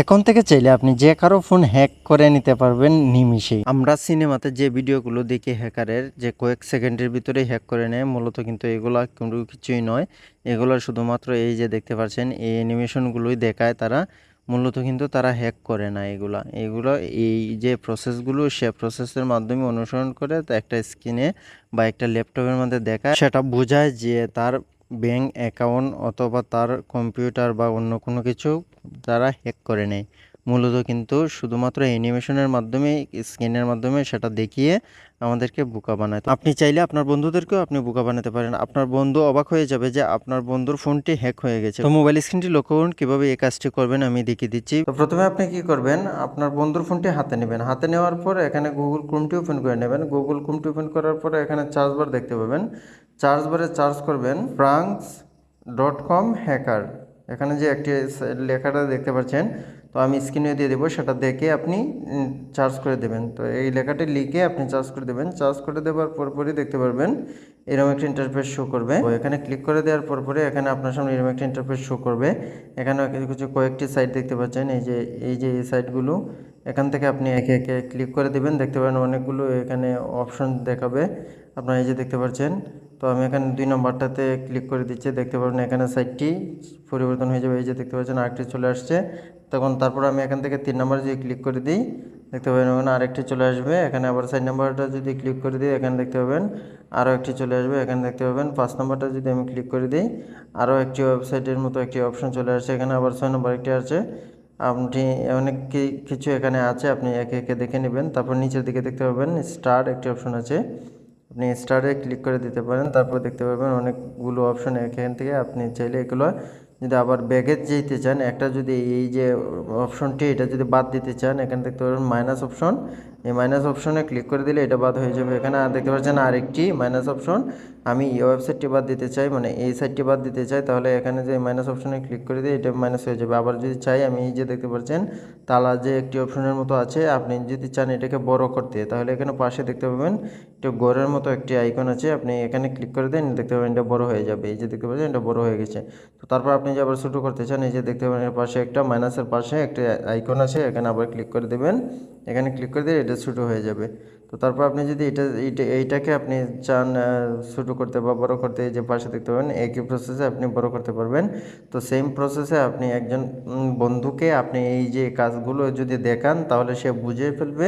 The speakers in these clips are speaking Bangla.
এখন থেকে চাইলে আপনি যে কারো ফোন হ্যাক করে নিতে পারবেন নিমিষেই। আমরা সিনেমাতে যে ভিডিওগুলো দেখি হ্যাকারের যে কয়েক সেকেন্ডের ভিতরেই হ্যাক করে নেয়, মূলত কিন্তু এগুলা কোনো কিছুই নয়। এগুলো শুধুমাত্র এই যে দেখতে পাচ্ছেন এই অ্যানিমেশনগুলোই দেখায় তারা। মূলত কিন্তু তারা হ্যাক করে না এগুলা। এগুলো এই যে প্রসেসগুলো সে প্রসেসের মাধ্যমে অনুসরণ করে তা একটা স্ক্রিনে বা একটা ল্যাপটপের মধ্যে দেখায়। সেটা বোঝায় যে তার ব্যাংক অ্যাকাউন্ট অথবা তার কম্পিউটার বা অন্য কোনো কিছু তারা হ্যাক করে নেয়। মূলত কিন্তু শুধুমাত্র অ্যানিমেশনের মাধ্যমে স্ক্রিনের মাধ্যমে সেটা দেখিয়ে আমাদেরকে বোকা বানায়। তো আপনি চাইলে আপনার বন্ধুদেরকেও আপনি বোকা বানাতে পারেন। আপনার বন্ধু অবাক হয়ে যাবে যে আপনার বন্ধুর ফোনটি হ্যাক হয়ে গেছে। তো মোবাইল স্ক্রিনটি লক্ষ্য করুন কীভাবে এই কাজটি করবেন আমি দেখিয়ে দিচ্ছি। তো প্রথমে আপনি কি করবেন, আপনার বন্ধুর ফোনটি হাতে নেবেন। হাতে নেওয়ার পর এখানে গুগল ক্রোমটি ওপেন করে নেবেন। গুগল ক্রোমটি ওপেন করার পরে এখানে সার্চ বার দেখতে পাবেন। সার্চ বারে সার্চ করবেন franks.com হ্যাকার। এখানে যে একটি লেখাটা দেখতে পাচ্ছেন, তো আমি স্ক্রিনে দিয়ে দেবো, সেটা দেখে আপনি সার্চ করে দেবেন। তো এই লেখাটি লিখে আপনি সার্চ করে দেবেন। সার্চ করে দেওয়ার পরপরই দেখতে পারবেন এরকম একটা ইন্টারফেস শো করবে। তো এখানে ক্লিক করে দেওয়ার পরপরে এখানে আপনার সামনে এরকম একটা ইন্টারফেস শো করবে। এখানে কিছু কয়েকটি সাইট দেখতে পাচ্ছেন, এই সাইটগুলো। এখান থেকে আপনি একে একে ক্লিক করে দেবেন। দেখতে পারেন অনেকগুলো এখানে অপশন দেখাবে। আপনারা এই যে দেখতে পাচ্ছেন, তো আমি এখানে 2 নম্বরটাতে ক্লিক করে দিচ্ছি। দেখতে পাবেন এখানে সাইটটি পরিবর্তন হয়ে যাবে। এই যে দেখতে পাচ্ছেন আরেকটি চলে আসছে। তখন তারপর আমি এখান থেকে 3 নম্বরে যদি ক্লিক করে দিই, দেখতে পাবেন ওখানে আরেকটি চলে আসবে। এখানে আবার 4 নম্বরটা যদি ক্লিক করে দিই, এখানে দেখতে পাবেন আরও একটি চলে আসবে। এখানে দেখতে পাবেন 5 নম্বরটা যদি আমি ক্লিক করে দিই, আরও একটি ওয়েবসাইটের মতো একটি অপশন চলে আসছে। এখানে আবার 6 নম্বর একটি আছে। আপনি অনেক কিছু এখানে আছে, আপনি একে একে দেখে নেবেন। তারপর নিচের দিকে দেখতে পাবেন স্টার একটি অপশন আছে, আপনি স্টারে ক্লিক করে দিতে পারেন। তারপর দেখতে পাবেন অনেকগুলো অপশন, এখান থেকে আপনি চাইলে এগুলো যদি আবার ব্যাগে যেতে চান, একটা যদি এই যে অপশনটি এটা যদি বাদ দিতে চান, এখানে দেখতে পাবেন মাইনাস অপশন। এই মাইনাস অপশনে ক্লিক করে দিলে এটা বাদ হয়ে যাবে। এখানে আর দেখতে পাচ্ছেন আরেকটি মাইনাস অপশন, আমি এই ওয়েবসাইটটি বাদ দিতে চাই, মানে এই সাইটটি বাদ দিতে চাই, তাহলে এখানে যে মাইনাস অপশনে ক্লিক করে দিই এটা মাইনাস হয়ে যাবে। আবার যদি চাই আমি এই যে দেখতে পাচ্ছেন তালা যে একটি অপশনের মতো আছে, আপনি যদি চান এটাকে বড় করতে, তাহলে এখানে পাশে দেখতে পাবেন একটু ঘরের মতো একটি আইকন আছে, আপনি এখানে ক্লিক করে দেন, দেখতে পাবেন এটা বড় হয়ে যাবে। এই যে দেখতে পাচ্ছেন এটা বড় হয়ে গেছে। তো তারপর আপনি যে আবার ছোটো করতে চান, এই যে দেখতে পাবেন এর পাশে একটা মাইনাসের পাশে একটা আইকন আছে, এখানে আবার ক্লিক করে দেবেন। এখানে ক্লিক করে দিলে এটা ছোটো হয়ে যাবে। তো তারপর আপনি যদি এইটাকে আপনি চান ছোটো করতে বা বড় করতে, এই যে পাশে দেখতে পাবেন একই প্রসেসে আপনি বড় করতে পারবেন। তো সেম প্রসেসে আপনি একজন বন্ধুকে আপনি এই যে কাজগুলো যদি দেখান, তাহলে সে বুঝে ফেলবে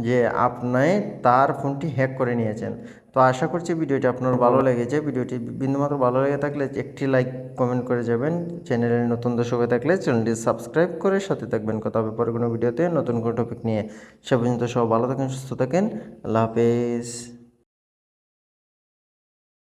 যে আপনি তার ফোনটি হ্যাক করে নিয়েছেন। তো আশা করছি ভিডিওটি আপনার ভালো লেগেছে। ভিডিওটি বিন্দুমাত্র ভালো লেগে থাকলে একটি লাইক কমেন্ট করে যাবেন। চ্যানেলের নতুন দর্শক হয়ে থাকলে চ্যানেলটি সাবস্ক্রাইব করে সাথে থাকবেন। কথা হবে পরে কোনো ভিডিওতে নতুন কোনো টপিক নিয়ে। সে পর্যন্ত সব ভালো থাকেন, সুস্থ থাকেন। আল্লাহ হাফেজ।